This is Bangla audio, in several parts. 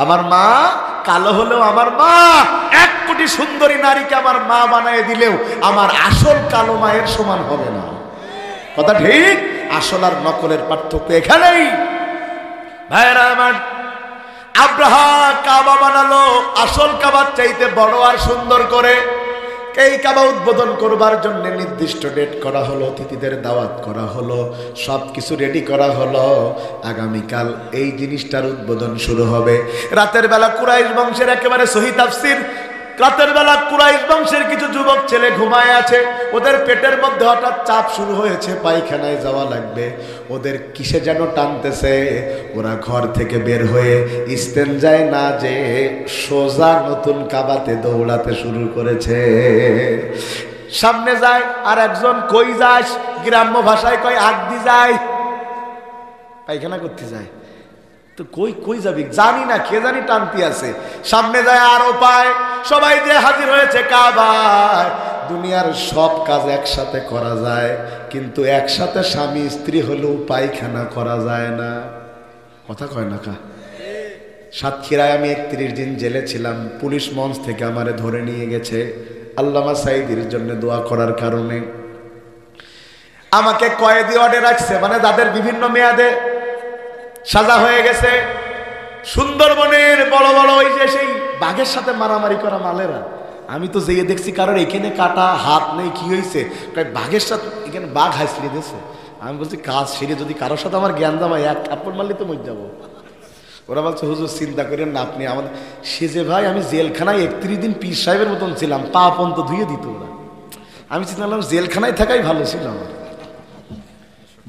আমার মা কালো হলেও আমার মা, 1 কোটি সুন্দরী নারীকে আমার মা বানায় দিলেও আমার আসল কালো মায়ের সমান হবে না। কথা ঠিক? আসল আর নকলের পার্থক্য এখানেই। ভাইরা আমার, আব্রাহা কাবা বানালো আসল কাবার চাইতে বড় আর সুন্দর করে। এই কাবা উদ্বোধন করবার জন্য নির্দিষ্ট ডেট করা হলো, অতিথিদের দাওয়াত করা হলো, সবকিছু রেডি করা হলো। আগামীকাল এই জিনিসটার উদ্বোধন শুরু হবে। রাতের বেলা কুরাইশ বংশের একেবারে সহি তাফসীর, রাতের বেলা কুরাইশ বংশের কিছু যুবক ছেলে ঘুমায় আছে, ওদের পেটের মধ্যে হঠাৎ চাপ শুরু হয়েছে, পায়খানায় যাওয়া লাগবে। ওদের কিসে যেন টানতেছে, ওরা ঘর থেকে বের হয়ে ইস্তেনজায় না যে সোজা নতুন কাবাতে দৌড়াতে শুরু করেছে। সামনে যায় আর একজন, কই যাস? গ্রাম্য ভাষায় কয় আদ্দি যায়, পায়খানা করতে যায়। তো কই কই যাবি জানি না, কে জানি টানতি আছে। সামনে যায় আরো পায়, সবাই যে হাজির হয়েছে কাবায়। দুনিয়ার সব কাজ একসাথে করা যায়, কিন্তু একসাথে স্বামী স্ত্রী হলেও পায়খানা করা যায় না। কথা কয় না কা? সাতক্ষীরায় আমি 31 দিন জেলে ছিলাম। পুলিশ মঞ্চ থেকে আমারে ধরে নিয়ে গেছে আল্লামা সাইদির জন্য দোয়া করার কারণে। আমাকে কয়েদি ওয়ার্ডে রাখছে, মানে যাদের বিভিন্ন মেয়াদে সাজা হয়ে গেছে। সুন্দরবনের বড় বড় ওই যে সেই বাঘের সাথে মারামারি করা মালেরা, আমি তো যেয়ে দেখছি কারোর এখানে কাটা হাত নেই, কি হয়েছে? বাঘের সাথে এখানে বাঘ হাসলে দিয়েছে। আমি বলছি কাজ সেরে যদি কারোর সাথে আমার জ্ঞান দামাই 1 থাপ্পড় মারলে তো মরে যাবো। ওরা বলছে হুজুর চিন্তা করেন না আপনি আমাদের। সে যে ভাই আমি জেলখানায় 31 দিন পীর সাহেবের মতন ছিলাম, পা পন্ত ধুয়ে দিত ওরা। আমি চিন্তা করলাম জেলখানায় থাকাই ভালো ছিল আমার।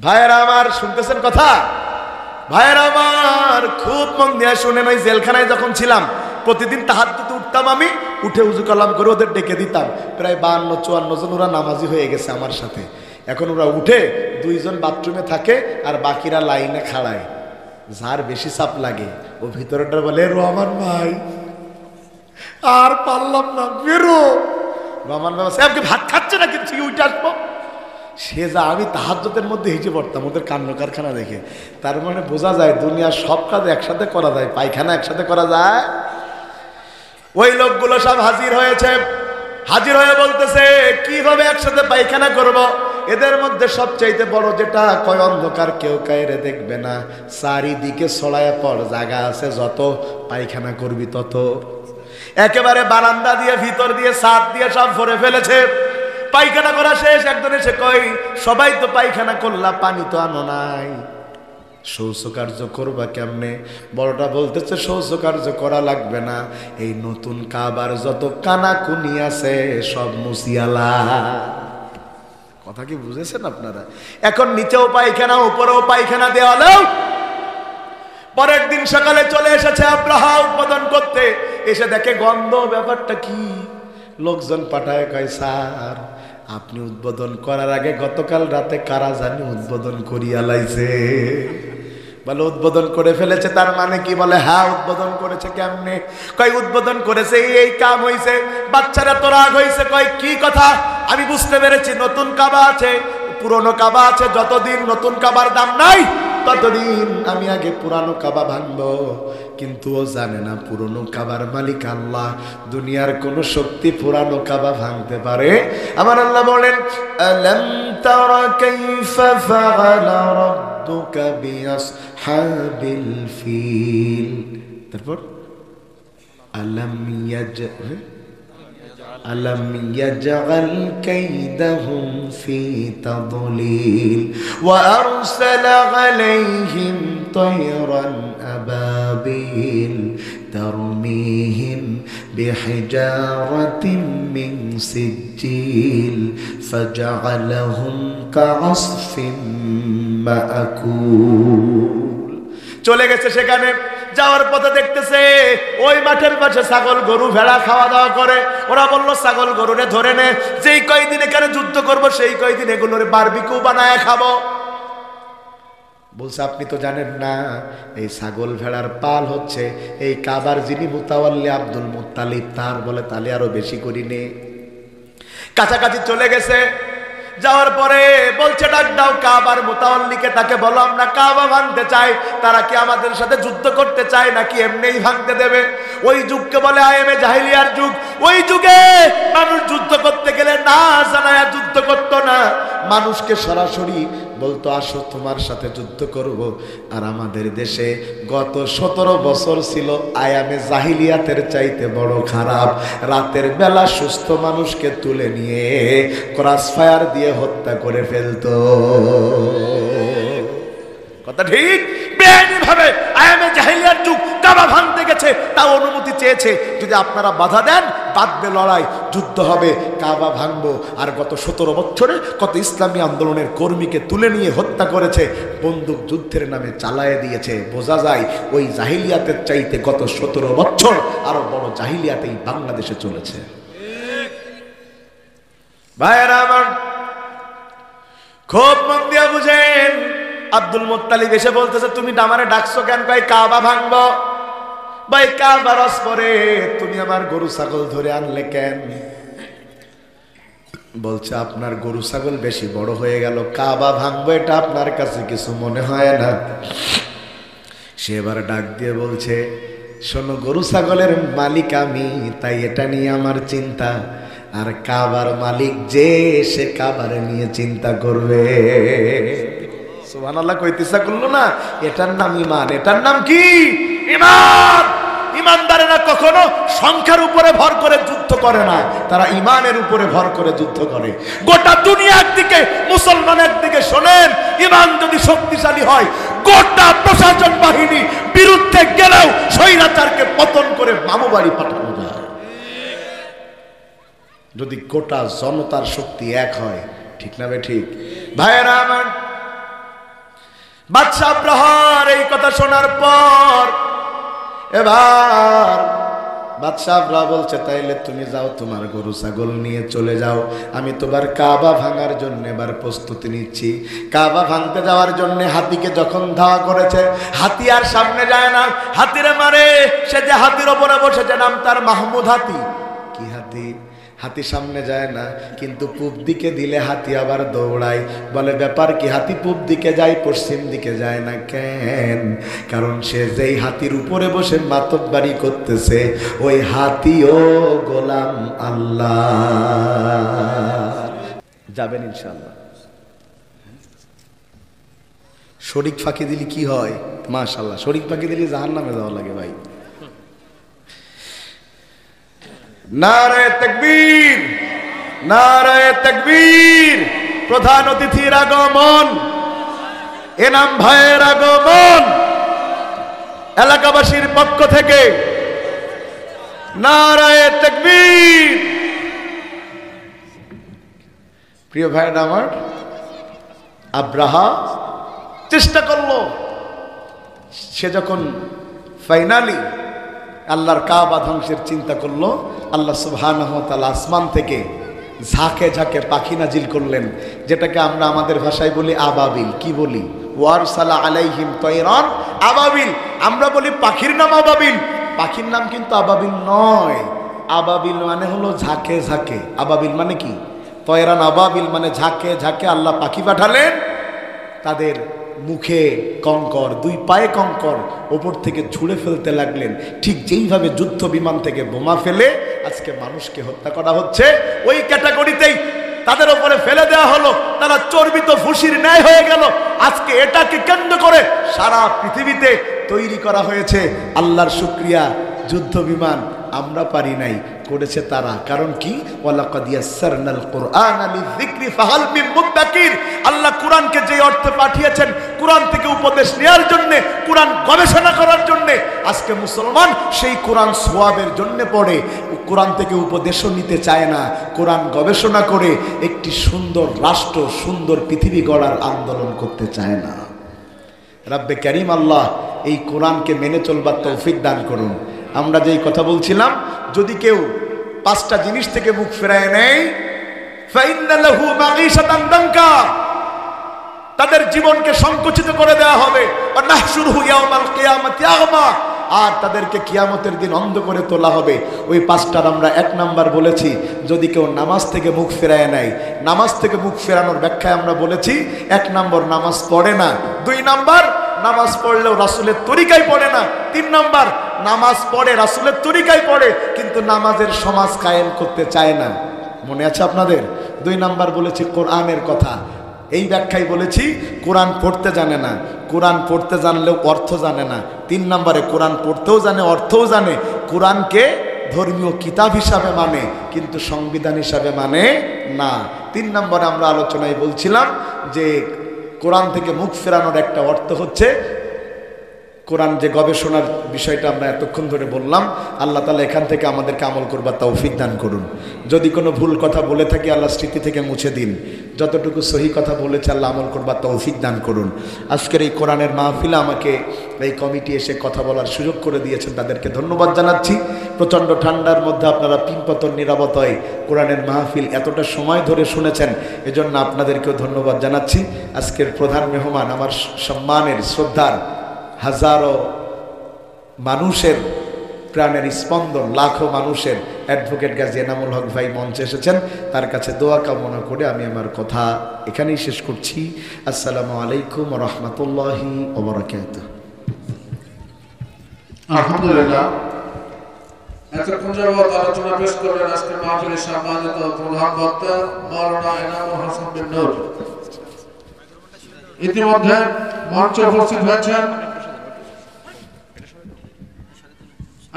ভাইয়েরা আমার, শুনতেছেন কথা? ভাইয়েরা আমার, খুব মন দিয়ে শুনেন। ওই জেলখানায় যখন ছিলাম প্রতিদিন তাহাজ্জুদে উঠতাম আমি, উঠে উযু কালাম করে ওদের ডেকে দিতাম। প্রায় 52-54 জন ওরা নামাজি হয়ে গেছে আমার সাথে। এখন ওরা উঠে 2 জন বাথরুমে থাকে আর বাকিরা লাইনে খাড়ায়। যার বেশি চাপ লাগে ও ভিতরটা বলে রহমান ভাই আর পারলাম না, বেরো। রহমান ভাই সাহেবকে ভাত খাচ্ছে না, কিন্তু উঠে আসবো। সে যা, আমি তাহাজ্জুদের মধ্যে হিজে পড়তাম ওদের কাণ্ড কারখানা দেখে। তার মানে বোঝা যায় দুনিয়ার সব কাজ একসাথে করা যায়, পায়খানা একসাথে করা যায়। ওই লোকগুলো সব হাজির হয়েছে, হাজির হয়ে বলতেছে কিভাবে একসাথে পায়খানা করব। এদের মধ্যে সবচাইতে বড় যেটা কয়, অন্ধকার কেউ কায়রে দেখবে না, চারিদিকে ছড়ায় পড় জায়গা আছে, যত পায়খানা করবি তত। একেবারে বারান্দা দিয়ে ভিতর দিয়ে ছাদ দিয়ে সব ভরে ফেলেছে। পায়খানা করা শেষ। একজন এসে কই সবাই তো পায়খানা করলা, পানি তো আনো নাই, শৌচকার্য করবা কেমনে? বড়টা বলতেছে শৌচকার্য করা লাগবে না, এই নতুন কাবার যত কানাকুনি আছে সব মুসিয়ালা। কথা কি বুঝেছেন আপনারা? এখন নিচেও পায়খানা, উপরেও পায়খানা, দেওয়ালেও। পরের দিন সকালে চলে এসেছে আব্রাহা উদ্বোধন করতে। এসে দেখে গন্ধ, ব্যাপারটা কি? লোকজন পাঠায় কয় স্যার আপনি উদ্বোধন করার আগে গতকাল রাতে কারা জানি উদ্বোধন করিয়া লাইছে। বলে উদ্বোধন করে ফেলেছে, তার মানে কি? বলে হ্যাঁ উদ্বোধন করেছে। কেমনে? কয় উদ্বোধন করেছে, এই কাম হয়েছে। বাচ্চারা তো রাগ হয়েছে, কয় কি কথা? আমি বুঝতে পেরেছি নতুন কাবা আছে, পুরনো কাবা আছে, যতদিন নতুন কাবার দাম নাই ততদিন আমি আগে পুরানো কাবা ভাঙবো। কিন্তু ও জানে না পুরনো কাবার মালিক আল্লাহ, দুনিয়ার কোন শক্তি পুরানো কাবা ভাঙতে পারে? আমার আল্লাহ বলেন আলাম তারা কাইফা ফাআলা রাব্বুকা বিআসহাবিল ফিল। তারপর আলাম ইয়াজআল কাইদাহুম ফি তাদলিল ওয়া আরসালা আলাইহিম তায়রান আবাবিল তারমিহিম বিহিজারাতিন মিন সিজ্জিল ফাজআলাহুম কাআসফিন মাআকুল। চলে গেছে সেখানে। যাওয়ার পথে দেখতেছে ওই মাঠের পাশে ছাগল গরু ভেড়া খাওয়া দাওয়া করে। ওরা বললো ছাগল গরুরে ধরে নে, যেই কয়দিন এখানে যুদ্ধ করবো সেই কয়দিন এগুলোর বারবিকিউ বানায় খাবো। বলছে আপনি তো জানেন না এই ছাগল ভেড়ার পাল হচ্ছে এই কাবার যিনি মুতাওয়াল্লি আব্দুল মুত্তালিব তার। বলে তাহলে আরো বেশি করি নে। কাছাকাছি চলে গেছে। যাওয়ার পরে বলছে ডাক দাও কাবার মুতাওয়াল্লিকে, তাকে বলো আমরা কাবা ভাঙতে চাই। তারা কি আমাদের সাথে যুদ্ধ করতে চায় নাকি এমনিই ভাঙতে দেবে? ওই যুগকে বলে আইএমএ জাহিলিয়ার যুগ। ওই যুগে মানুষ যুদ্ধ করতে গেলে না জানায়া যুদ্ধ করতো না, মানুষকে সরাসরি বলতো আসো তোমার সাথে যুদ্ধ করব। আর আমাদের দেশে গত 17 বছর ছিল আয়ামে জাহিলিয়াতের চাইতে বড় খারাপ। রাতের বেলা সুস্থ মানুষকে তুলে নিয়ে ক্রস ফায়ার দিয়ে হত্যা করে ফেলতো। কথা ঠিক? বেআইনি ভাবে আয়ামে জাহিলিয়ার যুগ কাবা ভাঙতে গেছে, তাও অনুমতি চেয়েছে, যদি আপনারা বাধা দেন বাঁধবে লড়াই, যুদ্ধ হবে, কাবা ভাঙবো। আর গত 17 বছরে কত ইসলামী আন্দোলনের কর্মীকে তুলে নিয়ে হত্যা করেছে, বন্দুক যুদ্ধের নামে চালায় দিয়েছে। বোঝা যায় ওই জাহিলিয়াতের চাইতে গত 17 বছর আরো বড় জাহিলিয়াতেই বাংলাদেশে চলেছে। ভাইয়েরা আমার, খুব মন দিয়ে বুঝেন। আব্দুল মুত্তালিব এসে বলতেছে তুমি আমারে ডাকছো কেন? ভাই কাবা ভাঙবো। ভাই কাবা রস করে তুমি আমার গরু ছাগল ধরে আনলে কেন? বলছে আপনার গরু ছাগল বেশি বড় হয়ে গেল, কাবা ভাঙবো এটা আপনার কাছে কিছু মনে হয় না? সে এবার ডাক দিয়ে বলছে শোনো, গরু ছাগলের মালিক আমি, তাই এটা নিয়ে আমার চিন্তা। আর কাবার মালিক যে, সে কাবারে নিয়ে চিন্তা করবে। সুবহানাল্লাহ কইতে ইচ্ছা করলো না? এটার নাম ঈমান। এটার নাম কি? ঈমান। ঈমানদারেরা কখনো সংখ্যার উপরে ভর করে যুদ্ধ করে না, তারা ঈমানের উপরে ভর করে যুদ্ধ করে। গোটা দুনিয়ার দিকে মুসলমানের দিকে শোনেন, ঈমান যদি শক্তিশালী হয় গোটা প্রশাসন বাহিনী বিরুদ্ধে গেলেও স্বৈরাচারকে পতন করে মামু বাড়ি পাঠানো যায়, যদি গোটা জনতার শক্তি এক হয়। ঠিক না বে ঠিক? ভাইয়েরা আমার, বাদশা আব্রাহার এই কথা শোনার পর এবার বাদশা আব্রাহা বলছে তাইলে তুমি যাও, তোমার গরু ছাগল নিয়ে চলে যাও, আমি তোমার কাবা ভাঙার জন্য এবার প্রস্তুতি নিচ্ছি। কাবা ভাঙতে যাওয়ার জন্য হাতিকে যখন ধাওয়া করেছে, হাতি আর সামনে যায় না, হাতিরে মারে। সে যে হাতির ওপরে বসেছে নাম তার মাহমুদ হাতি। কি হাতি? হাতি সামনে যায় না, কিন্তু পূব দিকে দিলে হাতি আবার দৌড়ায়। বলে ব্যাপার কি? হাতি পূব দিকে যায়, পশ্চিম দিকে যায় না কেন? কারণ সে যেই হাতির উপরে বসে মাতব্বারি করতেছে, ওই হাতিও গোলাম আল্লাহ। যাবেন ইনশাআল্লাহ? শরীক ফাঁকি দিলে কি হয়? মাশাআল্লাহ, শরীক ফাঁকি দিলে জাহান্নামে যাওয়া লাগে ভাই। নারে তাকবীর, নারে তাকবীর। প্রধান অতিথির আগমন, এনাম ভাইয়ের আগমন, এলাকাবাসীর পক্ষ থেকে নারে তাকবীর। প্রিয় ভাইরা আমার, আব্রাহা চেষ্টা করলো, সে যখন ফাইনালি আল্লাহর কাবা ধ্বংসের চিন্তা করলো, আল্লাহ সুবহানাহু ওয়া তাআলা আসমান থেকে ঝাঁকে ঝাঁকে পাখি নাজিল করলেন, যেটাকে আমরা আমাদের ভাষায় বলি আবাবিল। কি বলি? ওয়ারসালা আলাইহিম তায়রান আবাবিল। আমরা বলি পাখির নাম আবাবিল, পাখির নাম কিন্তু আবাবিল নয়। আবাবিল মানে হলো ঝাঁকে ঝাঁকে। আবাবিল মানে কি? তায়রান আবাবিল মানে ঝাঁকে ঝাঁকে আল্লাহ পাখি পাঠালেন, তাদের মুখে কঙ্কর, দুই পায়ে কঙ্কর ওপর থেকে ছুঁড়ে ফেলতে লাগলেন। ঠিক যেইভাবে যুদ্ধ বিমান থেকে বোমা ফেলে আজকে মানুষকে হত্যা করা হচ্ছে, ওই ক্যাটাগরিতেই তাদের উপরে ফেলে দেওয়া হলো। তারা চর্বিত ফুসির ন্যায় হয়ে গেল। আজকে এটাকে কেন্দ্র করে সারা পৃথিবীতে তৈরি করা হয়েছে আল্লাহর শুকরিয়া যুদ্ধ বিমান। আমরা পারি নাই, করেছে তারা। কারণ কি? ওয়ালাকাদ ইয়াসসারনাল কুরআনা লিযিকরি ফাহাল মিন মুদ্দাকির। আল্লাহ কুরআনকে যে অর্থে পাঠিয়েছেন, কুরআন থেকে উপদেশ নেওয়ার জন্য, কুরআন গবেষণা করার জন্য, আজকে মুসলমান সেই কুরআন সওয়াবের জন্য পড়ে, কুরআন থেকে উপদেশও নিতে চায় না, কুরআন গবেষণা করে একটি সুন্দর রাষ্ট্র, সুন্দর পৃথিবী গড়ার আন্দোলন করতে চায় না। রব্বে কারীম আল্লাহ এই কোরআনকে মেনে চলবার তৌফিক দান করুন। আমরা যেই কথা বলছিলাম, যদি কেউ 5টা জিনিস থেকে মুখ ফেরায় নেয়, ফাইন্না লাহু মাঈশাতান দানকা, তাদের জীবনকে সংকুচিত করে দেওয়া হবে। ওয়া নাহশুরুহু ইয়াওমাল কিয়ামাতি আ'মা, আর তাদেরকে কিয়ামতের দিন অন্ধ করে তোলা হবে। ওই পাঁচটার আমরা 1 নাম্বার বলেছি, যদি কেউ নামাজ থেকে মুখ ফেরায় নেয়। নামাজ থেকে মুখ ফেরানোর ব্যাখ্যায় আমরা বলেছি 1 নম্বর নামাজ পড়ে না, 2 নাম্বার নামাজ পড়লেও রাসূলের তরিকায় পড়ে না, 3 নাম্বার নামাজ পড়ে রাসূলের তরিকায় পড়ে কিন্তু নামাজের সমাজ কায়েম করতে চায় না। মনে আছে আপনাদের? 2 নাম্বার বলেছি কোরআনের কথা, এই ব্যাখ্যায় বলেছি কোরআন পড়তে জানে না, কোরআন পড়তে জানলেও অর্থ জানে না। 3 নম্বরে কোরআন পড়তেও জানে অর্থও জানে, কোরআনকে ধর্মীয় কিতাব হিসাবে মানে কিন্তু সংবিধান হিসাবে মানে না। 3 নম্বরে আমরা আলোচনায় বলছিলাম যে কোরআন থেকে মুখ ফেরানোর একটা অর্থ হচ্ছে কোরআন যে গবেষণার বিষয়টা আমরা এতক্ষণ ধরে বললাম, আল্লাহ তাআলা এখান থেকে আমাদেরকে আমল করবার তৌফিক দান করুন। যদি কোনো ভুল কথা বলে থাকি আল্লাহ স্মৃতি থেকে মুছে দিন, যতটুকু সহি কথা বলেছে আল্লাহ আমল করবার তৌফিক দান করুন। আজকের এই কোরআনের মাহফিলে আমাকে এই কমিটি এসে কথা বলার সুযোগ করে দিয়েছেন, তাদেরকে ধন্যবাদ জানাচ্ছি। প্রচণ্ড ঠান্ডার মধ্যে আপনারা পিনপতন নিরাপত্তায় কোরআনের মাহফিল এতটা সময় ধরে শুনেছেন, এজন্য আপনাদেরকেও ধন্যবাদ জানাচ্ছি। আজকের প্রধান মেহমান আমার সম্মানের শ্রদ্ধার হাজারো মানুষের প্রাণের স্পন্দন, লাখো মানুষের অ্যাডভোকেট গাজী এনামুল হক ভাই মঞ্চে এসেছেন, তার কাছে দোয়া কামনা করে আমি আমার কথা এখানেই শেষ করছি। আসসালামু আলাইকুম ওয়া রাহমাতুল্লাহি ওয়া বারাকাতুহু। আলহামদুলিল্লাহ, এতক্ষণ যাবত আলোচনা পেশ করলেন আজকের মাহফিলের সম্মানিত প্রধান বক্তা মাওলানা এনামুল হাসান বিন নূর। ইতিমধ্যে মঞ্চে উপস্থিত হয়েছেন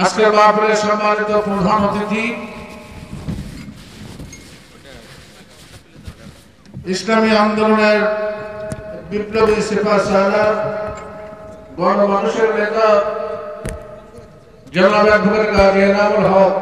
আজকের মাহফিলের সম্মানিত প্রধান অতিথি ইসলামী আন্দোলনের বিপ্লবী সিপাহসালার গণমানুষের নেতা জনাব অ্যাডভোকেট গাজী এনামুল হক